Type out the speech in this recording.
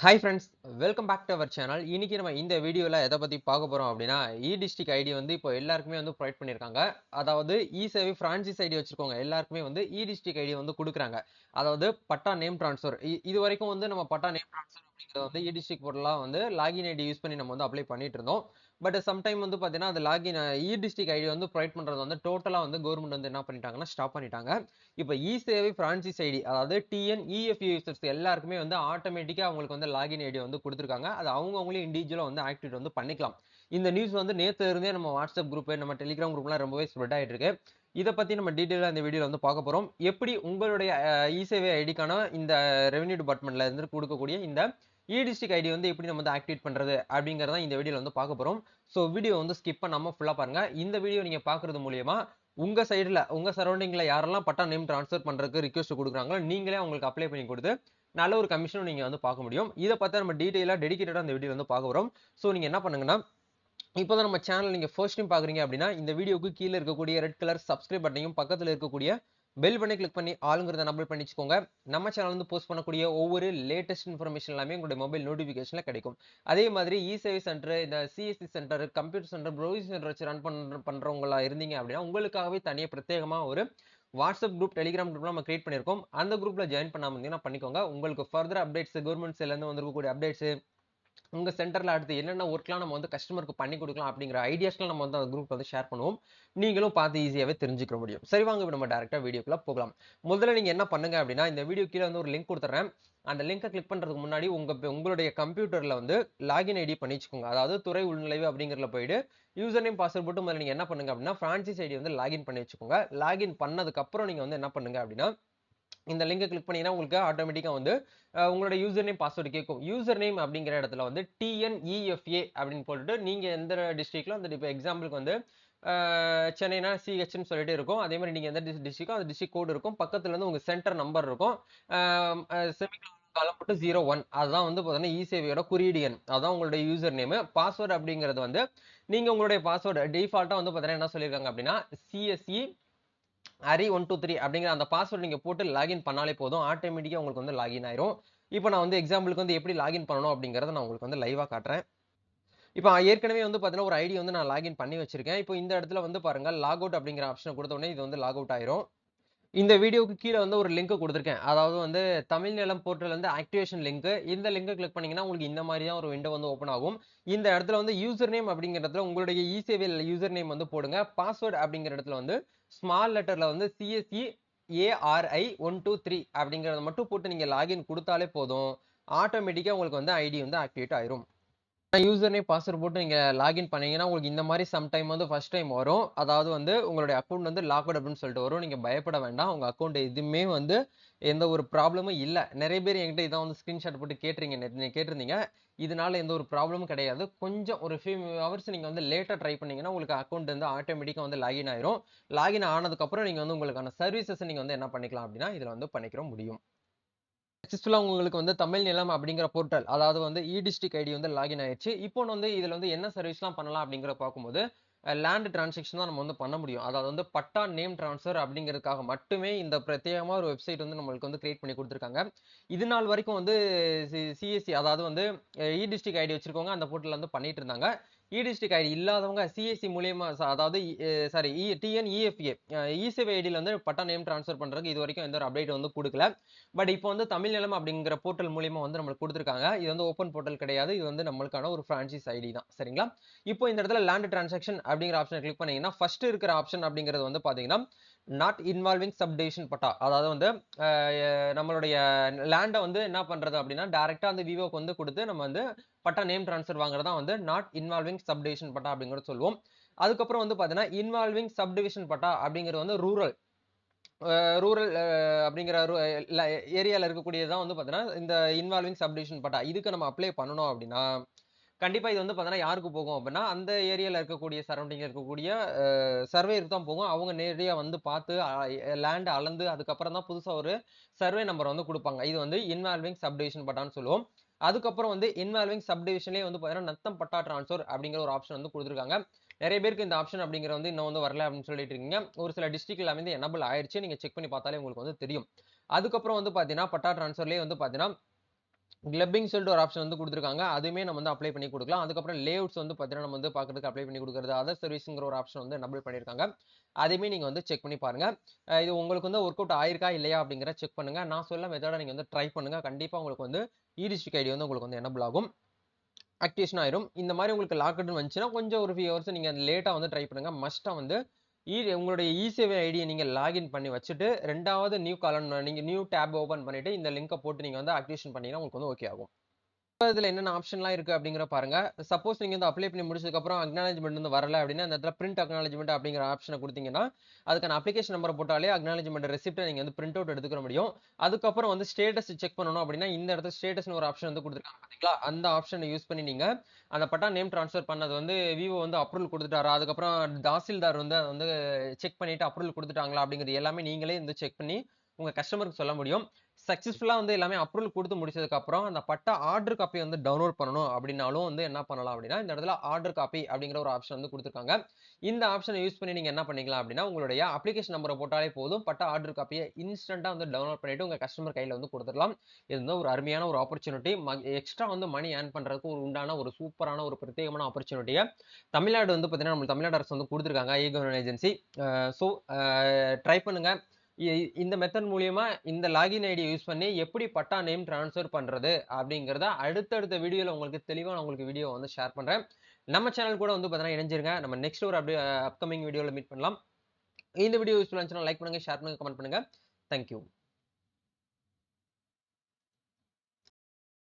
Hi friends, welcome back to our channel. இன்னைக்கு நம்ம இந்த வீடியோல எதை பத்தி பார்க்க போறோம் அப்படின்னா, டிஸ்ட்ரிக்ட் ஐடி வந்து இப்போ எல்லாருக்குமே வந்து ப்ரொவைட் பண்ணியிருக்காங்க. அதாவது சேவை பிரான்சைஸ் ஐடி வச்சிருக்கவங்க எல்லாருக்குமே வந்து டிஸ்ட்ரிக்ட் ஐடி வந்து குடுக்குறாங்க. அதாவது பட்டா நேம் ட்ரான்ஸ்ஃபர். இதுவரைக்கும் வந்து நம்ம பட்டா நேம் ட்ரான்ஸ்ஃபர் அப்படிங்கிறத வந்து டிஸ்ட்ரிக்ட் போர்ட்டல்லாம் வந்து லாகின் ஐடி யூஸ் பண்ணி நம்ம வந்து அப்ளை பண்ணிட்டு இருந்தோம். பட் சம்டைம் வந்து பார்த்தீங்கன்னா, அது லாகின் டிஸ்ட்ரிக்ட் ஐடி வந்து ப்ரொவைட் பண்றது வந்து டோட்டலா வந்து கவர்மெண்ட் வந்து என்ன பண்ணிட்டாங்கன்னா, ஸ்டாப் பண்ணிட்டாங்க. இப்போ சேவை பிரான்சைஸ் ஐடி அதாவது டிஎன்இஎஃப்ஏ யூசர்ஸ் எல்லாருக்குமே வந்து ஆட்டோமேட்டிக்கா அவங்களுக்கு வந்து லாகின் ஐடி வந்து கொடுத்துருக்காங்க. அது அவங்களே இண்டிவிஜுவலா வந்து ஆக்டிவேட் வந்து பண்ணிக்கலாம். இந்த நியூஸ் வந்து நேத்துல இருந்தே நம்ம வாட்ஸ்அப் குரூப், நம்ம டெலிகிராம் குரூப்லாம் ரொம்பவே ஸ்ப்ரெட் ஆயிட்டு இருக்கு. இத பத்தி நம்ம டீடைலா இந்த வீடியோல வந்து பார்க்க போறோம். எப்படி உங்களுடைய சேவை ஐடிக்கான இந்த ரெவென்யூ டிபார்ட்மெண்ட்ல இருந்து கொடுக்கக்கூடிய இந்த டிஸ்ட்ரிக்ட் ஐடி வந்து எப்படி நம்ம வந்து ஆக்டிவேட் பண்றது அப்படிங்கறத இந்த வீடியோல வந்து பார்க்க போறோம். சோ வீடியோ வந்து ஸ்கிப் பண்ணாம ஃபுல்லா பாருங்க. இந்த வீடியோ நீங்க பார்க்கிறது மூலியமா உங்க சைடுல உங்க சரௌண்டிங்ல யாரெல்லாம் பட்டா நேம் ட்ரான்ஸ்ஃபர் பண்றதுக்கு ரிக்வெஸ்ட் கொடுக்குறாங்களோ நீங்களே அவங்களுக்கு அப்ளை பண்ணி கொடுத்து நல்ல ஒரு கமிஷனும் நீங்க வந்து பார்க்க முடியும். இதை பார்த்தா நம்ம டீடைலா டெடிகேட்டடா இந்த வீடியோ வந்து பார்க்க போறோம். சோ நீங்க என்ன பண்ணுங்கன்னா, இப்போதான் நம்ம சேனல் நீங்க ஃபர்ஸ்ட் டைம் பாக்குறீங்க அப்படின்னா இந்த வீடியோக்கு கீழே இருக்கக்கூடிய ரெட் கலர் சப்ஸ்கிரைப் பட்டனையும் பக்கத்துல இருக்கக்கூடிய பெல் பண்ணி கிளிக் பண்ணி ஆளுங்கிறத எனபிள் பண்ணி வச்சுக்கோங்க. நம்ம சேனல் வந்து போஸ்ட் பண்ணக்கூடிய ஒவ்வொரு லேட்டஸ்ட் இன்ஃபர்மேஷன் எல்லாமே உங்களுடைய மொபைல் நோட்டிபிகேஷன்ல கிடைக்கும். அதே மாதிரி சேவை சென்டர், இந்த CSC center, computer center, browsing center வச்சு ரன் பண்றவங்களா இருந்தீங்க அப்படின்னா உங்களுக்காகவே தனியா பிரத்யேகமா ஒரு வாட்ஸ்அப் குரூப், டெலிகிராம் குரூப் நம்ம கிரியேட் பண்ணியிருக்கோம். அந்த குரூப்ல ஜாயின் பண்ணாம இருந்தீங்கன்னா பண்ணிக்கோங்க. உங்களுக்கு ஃபர்தர் அப்டேட்ஸ், கவர்மெண்ட் சைட்ல இருந்து வந்திருக்கக்கூடிய அப்டேட்ஸ், உங்க சென்டர்ல அடுத்து என்னென்ன ஒர்க்லாம் நம்ம வந்து கஸ்டமருக்கு பண்ணி கொடுக்கலாம் அப்படிங்கிற ஐடியாஸ்லாம் நம்ம வந்து அந்த குரூப் வந்து ஷேர் பண்ணுவோம். நீங்களும் பார்த்து ஈஸியாவே தெரிஞ்சுக்க முடியும். சரி, வாங்க இப்ப நம்ம டைரக்டா வீடியோக்குள்ள போகலாம். முதல்ல நீங்க என்ன பண்ணுங்க அப்படின்னா, இந்த வீடியோ கீழ வந்து ஒரு லிங்க் கொடுத்துறேன். அந்த லிங்கை கிளிக் பண்றதுக்கு முன்னாடி உங்களுடைய கம்ப்யூட்டர்ல வந்து லாகின் ஐடி பண்ணி வச்சுக்கோங்க. அதாவது துறை உள்நுழைவு அப்படிங்கறதுல போயிட்டு யூசர் நேம் பாஸ்வேர்ட் போட்டு முதல்ல நீங்க என்ன பண்ணுங்க அப்படின்னா, பிரான்சைஸ் ஐடி வந்து லாகின் பண்ணி வச்சுக்கோங்க. லாகின் பண்ணதுக்கு அப்புறம் நீங்க வந்து என்ன பண்ணுங்க அப்படின்னா, இந்த லிங்கை கிளிக் பண்ணீங்கன்னா உங்களுக்கு ஆட்டோமேட்டிக்கா வந்து உங்களோட யூசர் நேம் பாஸ்வேர்டு கேட்கும். யூசர் நேம் அப்படிங்கிற இடத்துல வந்து டிஎன்இஎஃப்ஏ அப்படின்னு போட்டுட்டு நீங்க எந்த டிஸ்ட்ரிக்ட்ல அந்த இப்போ எக்ஸாம்பிளுக்கு வந்து சென்னைனா சிஹெச்னு சொல்லிட்டு இருக்கும். அதே மாதிரி நீங்க எந்த டிஸ்ட்ரிக்டோ அந்த டிஸ்ட்ரிக்ட் கோட் இருக்கும். பக்கத்துல இருந்து உங்க சென்டர் நம்பர் இருக்கும். செமிகோலன் காலம் போட்டு 01 அதுதான் வந்து பார்த்தீங்கன்னா சேவையோட குறியீடு எண். அதான் உங்களுடைய யூசர் நேம். பாஸ்வேர்டு அப்படிங்கிறது வந்து நீங்க உங்களுடைய பாஸ்வேர்டு டிஃபால்ட்டா வந்து பார்த்தீங்கன்னா என்ன சொல்லியிருக்காங்க அப்படின்னா சிஎஸ்இ அரி 123 அப்படிங்கிற அந்த பாஸ்வேர்ட் நீங்க போட்டு லாகின் பண்ணாலே போதும். ஆட்டோமேட்டிக்கா உங்களுக்கு வந்து லாகின் ஆயிரும். இப்போ நான் வந்து எக்ஸாம்பிளுக்கு வந்து எப்படி லாகின் பண்ணணும் அப்படிங்கறத நான் உங்களுக்கு வந்து லைவா காட்டுறேன். இப்போ ஏற்கனவே வந்து பார்த்தீங்கன்னா ஒரு ஐடி வந்து நான் லாகின் பண்ணி வச்சிருக்கேன். இப்போ இந்த இடத்துல வந்து பாருங்க லாக் அவுட் அப்படிங்கிற ஆப்ஷனை கொடுத்த உடனே இது வந்து லாக் அவுட் ஆயிரும். இந்த வீடியோக்கு கீழ வந்து ஒரு லிங்க் குடுத்திருக்கேன். அதாவது வந்து தமிழ் நிலம் போர்ட்டல்ல இருந்து ஆக்டிவேஷன் லிங்க். இந்த லிங்க கிளிக் பண்ணீங்கன்னா, உங்களுக்கு இந்த மாரி தான் ஒரு விண்டோ வந்து ஓப்பன் ஆகும். இந்த இடத்துல வந்து யூசர் நேம் அப்படிங்கிற இடத்துல உங்களுடைய சேவையில் யூசர் நேம் வந்து போடுங்க. பாஸ்வேர்ட் அப்படிங்கிற இடத்துல வந்து ஸ்மால் லெட்டர்ல வந்து சிஎஸ்இ ஏஆர்ஐ 123 அப்படிங்கிறத மட்டும் போட்டு நீங்க லாகின் குடுத்தாலே போதும். ஆட்டோமேட்டிக்கா உங்களுக்கு வந்து ஐடி வந்து ஆக்டிவேட் ஆயிரும். யூசர் நேம் பாஸ்வேர்ட் போட்டு நீங்க லாகின் பண்ணீங்கன்னா, உங்களுக்கு இந்த மாரி சம் டைம் வந்து ஃபர்ஸ்ட் டைம் வரும். அதாவது வந்து உங்களுடைய அக்கவுண்ட் வந்து லாக்அவுட் அப்படின்னு சொல்லிட்டு வரும். நீங்க பயப்பட வேண்டாம். உங்க அக்கவுண்ட் எதுவுமே வந்து எந்த ஒரு ப்ராப்ளமும் இல்ல. நெறைய பேர் என்கிட்ட இதான் வந்து ஸ்கிரீன்ஷாட் போட்டு கேட்டிருந்தீங்க. இதனால எந்த ஒரு ப்ராப்ளமும் கிடையாது. கொஞ்சம் ஒரு ஃபியூ ஹவர்ஸ் நீங்க வந்து லேட்டா ட்ரை பண்ணீங்கன்னா, உங்களுக்கு அக்கவுண்ட் வந்து ஆட்டோமேட்டிக்கா வந்து லாகின் ஆயிரும். லாகின் ஆனதுக்கு அப்புறம் நீங்க வந்து உங்களுக்கான சர்வீசஸ் நீங்க வந்து என்ன பண்ணிக்கலாம் அப்படின்னா, இதுல வந்து பண்ணிக்கிற முடியும். சக்சஸ்ஃபுல்லா உங்களுக்கு வந்து தமிழ் நிலம் அப்படிங்கிற போர்ட்டல் அதாவது வந்து டிஸ்ட்ரிக்ட் ஐடி வந்து லாகின் ஆயிடுச்சு. இப்போ வந்து இதுல வந்து என்ன சர்வீஸ்லாம் பண்ணலாம் அப்படிங்கிற பார்க்கும்போது லேண்ட் டிரான்சாக்ஷன் தான் நம்ம வந்து பண்ண முடியும். அதாவது வந்து பட்டா நேம் ட்ரான்ஸ்ஃபர் அப்படிங்கிறதுக்காக மட்டுமே இந்த பிரத்யேகமா ஒரு வெப்சைட் வந்து நம்மளுக்கு வந்து கிரியேட் பண்ணி கொடுத்துருக்காங்க. இது நாள் வரைக்கும் வந்து சிஎஸ்சி அதாவது வந்து டிஸ்ட்ரிக்ட் ஐடி வச்சிருக்கவங்க அந்த போர்ட்டல்ல வந்து பண்ணிட்டு இருந்தாங்க. டிஸ்ட்ரிக்ட் ஐடி இல்லாதவங்க சிஎஸ்சி மூலியமா அதாவது சாரி டிஎன்இஎஃப்ஏ இசேவை ஐடியில் வந்து பட்டா நேம் ட்ரான்ஸ்ஃபர் பண்றதுக்கு இது வரைக்கும் எந்த ஒரு அப்டேட் வந்து கொடுக்கல. பட் இப்போ வந்து தமிழ் நிலம் அப்படிங்கிற போர்ட்டல் மூலியமா வந்து நம்மளுக்கு கொடுத்துருக்காங்க. இது வந்து ஓப்பன் போர்ட்டல் கிடையாது. இது வந்து நம்மளுக்கான ஒரு பிரான்சைஸ் ஐடி தான். சரிங்களா? இப்போ இந்த இடத்துல லேண்ட் டிரான்சாக்ஷன் அப்படிங்கிற ஆப்ஷனை கிளிக் பண்ணீங்கன்னா, ஃபர்ஸ்ட் இருக்கிற ஆப்ஷன் அப்படிங்கிறது வந்து பாத்தீங்கன்னா, நாட் இன்வால்விங் சப்டிவிஷன் பட்டா. அதாவது வந்து நம்மளுடைய லேண்ட வந்து என்ன பண்றது அப்படின்னா, டைரக்ட்டா அந்த விவோக்கு வந்து குடுத்து நம்ம வந்து பட்டா நேம் ட்ரான்ஸ்ஃபர் வாங்குறது தான் வந்து நாட் இன்வால்விங் சப்டிவிஷன் பட்டா அப்படிங்கிறத சொல்லுவோம். அதுக்கப்புறம் வந்து பாத்தீங்கன்னா, இன்வால்விங் சப்டிவிஷன் பட்டா அப்படிங்கிறது வந்து ரூரல் ரூரல் அப்படிங்கிற ஏரியால இருக்கக்கூடியது தான் வந்து பார்த்தீங்கன்னா, இந்த இன்வால்விங் சப்டிவிஷன் பட்டா. இதுக்கு நம்ம அப்ளை பண்ணணும் அப்படின்னா, கண்டிப்பா இது வந்து பார்த்தீங்கன்னா யாருக்கு போகும் அப்படின்னா, அந்த ஏரியால இருக்கக்கூடிய சரவுண்டிங்ல இருக்கக்கூடிய சர்வேயருக்கு தான் போகும். அவங்க நேரடியா வந்து பார்த்து லேண்ட் அளந்து அதுக்கப்புறம் தான் புதுசா ஒரு சர்வே நம்பர் வந்து குடுப்பாங்க. இது வந்து இன்வால்விங் சப்டிவிஷன் பட்டான்னு சொல்லுவோம். அதுக்கப்புறம் வந்து இன்வால்விங் சப்டிவிஷன்லயே வந்து பார்த்தீங்கன்னா, நத்தம் பட்டா ட்ரான்ஸ்ஃபர் அப்படிங்கிற ஒரு ஆப்ஷன் வந்து குடுத்துருக்காங்க. நெறைய பேருக்கு இந்த ஆப்ஷன் அப்படிங்கிறது வந்து இன்னும் வந்து வரல அப்படின்னு சொல்லிட்டு இருக்கீங்க. ஒரு சில டிஸ்ட்ரிக்ட்ல வந்து எனபிள் ஆயிருச்சு. நீங்க செக் பண்ணி பார்த்தாலே உங்களுக்கு வந்து தெரியும். அதுக்கப்புறம் வந்து பார்த்தீங்கன்னா, பட்டா ட்ரான்ஸ்ஃபர்லயே வந்து பார்த்தீங்கன்னா கிளப்பிங் சொல்லிட்டு ஒரு ஆப்ஷன் வந்து குடுத்துருக்காங்க. அதுவுமே நம்ம வந்து அப்ளை பண்ணி குடுக்கலாம். அதுக்கப்புறம் லேஅவுட்ஸ் வந்து பார்த்தீங்கன்னா, நம்ம வந்து பார்க்கறதுக்கு அப்ளை பண்ணி குடுக்குறது. அதர் சர்வீஸ்ங்கிற ஒரு ஆப்ஷன் வந்து எனபிள் பண்ணியிருக்காங்க. அதையுமே நீங்க வந்து செக் பண்ணி பாருங்க. இது உங்களுக்கு வந்து ஒர்க் அவுட் ஆயிருக்கா? இல்லையா? அப்படிங்கிறத செக் பண்ணுங்க. நான் சொல்ல மெத்தட நீங்க வந்து ட்ரை பண்ணுங்க. கண்டிப்பா உங்களுக்கு வந்து இ-டிஸ்ட்ரிக்ட் ஐடி வந்து உங்களுக்கு வந்து எனபிள் ஆகும். ஆக்டிவேஷன் ஆயிரும். இந்த மாரி உங்களுக்கு லாக்டுன்னு வந்துச்சுன்னா, கொஞ்சம் ஒரு ஃபியூ ஹவர்ஸ் நீங்க லேட்டா வந்து ட்ரை பண்ணுங்க. மஸ்ட்டா வந்து உங்களுடைய இ-சேவை ஐடிய நீங்க லாகின் பண்ணி வச்சுட்டு, 2வது நியூ காலன் நீங்க நியூ டேப் ஓப்பன் பண்ணிட்டு, இந்த லிங்க போட்டு நீங்க வந்து ஆக்டிவேஷன் பண்ணீங்கன்னா, உங்களுக்கு வந்து ஓகே ஆகும். இதுல என்னென்ன ஆப்ஷன்லாம் இருக்கு அப்படிங்கிற பாருங்க. சப்போஸ் நீங்க வந்து அப்ளை பண்ணி முடிச்சதுக்கப்புறம் அக்னாலஜ்மென்ட் வந்து வரல அப்படின்னா, இந்த இடத்துல பிரிண்ட் அக்னாலஜ்மென்ட் அப்படிங்கிற ஆப்ஷன குடுத்தீங்கன்னா, அதுக்கான அப்ளிகேஷன் நம்பர போட்டாலே அக்னாலஜ்மென்ட் ரெசிப்ட்ட நீங்க வந்து பிரிண்ட் அவுட் எடுத்துக்க முடியும். அதுக்கப்புறம் வந்து ஸ்டேட்டஸ் செக் பண்ணணும் அப்படின்னா, இந்த இடத்துல ஸ்டேட்டஸ்ன்னு ஒரு ஆப்ஷன் வந்து குடுத்துருக்காங்க பார்த்தீங்களா? அந்த ஆப்ஷன யூஸ் பண்ணி நீங்க அந்த பட்டா நேம் ட்ரான்ஸ்ஃபர் பண்ணது வந்து விவோ வந்து அப்ரூவல் குடுத்துட்டாரா? அதுக்கப்புறம் தாசில்தார் வந்து அத வந்து செக் பண்ணிட்டு அப்ரூவல் குடுத்துட்டாங்களா? அப்படிங்கிறது எல்லாமே நீங்களே வந்து செக் பண்ணி உங்க கஸ்டமருக்கு சொல்ல முடியும். சக்சஸ்ஃபுல்லா வந்து எல்லாமே அப்ரூவல் குடுத்து முடிச்சதுக்கு அப்புறம், அந்த பட்டா ஆர்டர் காப்பி வந்து டவுன்லோட் பண்ணணும் அப்படின்னாலும் வந்து என்ன பண்ணலாம் அப்படின்னா, இந்த இடத்துல ஆர்டர் காப்பி அப்படிங்கிற ஒரு ஆப்ஷன் வந்து குடுத்துருக்காங்க. இந்த ஆப்ஷன யூஸ் பண்ணி நீங்க என்ன பண்ணிக்கலாம் அப்படின்னா, உங்களுடைய அப்ளிகேஷன் நம்பர போட்டாலே போதும். பட்டா ஆர்டர் காப்பிய இன்ஸ்டன்ட்டா வந்து டவுன்லோட் பண்ணிட்டு உங்க கஸ்டமர் கையில வந்து குடுத்துடலாம். இது வந்து ஒரு அருமையான ஒரு ஆப்பர்ச்சுனிட்டி. எக்ஸ்ட்ரா வந்து மணி ஏர்ன் பண்றதுக்கு ஒரு உண்டான ஒரு சூப்பரான ஒரு பிரத்யேகமான ஆப்பர்ச்சுனிட்டிய தமிழ்நாடு வந்து பார்த்தீங்கன்னா, நம்ம தமிழ்நாடு அரசு வந்து குடுத்துருக்காங்க. இ-கவர்னன்ட் ஏஜென்சி. சோ ட்ரை பண்ணுங்க. இ இந்த மெத்தட் மூலியமா இந்த லாகின் ஐடிய யூஸ் பண்ணி எப்படி பட்டா நேம் ட்ரான்ஸ்ஃபர் பண்றது அப்படிங்கிறத அடுத்தடுத்த வீடியோல உங்களுக்கு தெளிவா நான் உங்களுக்கு வீடியோ வந்து ஷேர் பண்றேன். நம்ம சேனல் கூட வந்து பார்த்தீங்கன்னா இணைஞ்சிருங்க. நம்ம நெக்ஸ்ட் ஒரு அப்கமிங் வீடியோல மீட் பண்ணலாம். இந்த வீடியோ யூஸ்ஃபுல்லா இருந்துச்சுன்னா லைக் பண்ணுங்க, ஷேர் பண்ணுங்க, கமெண்ட் பண்ணுங்க. Thank you.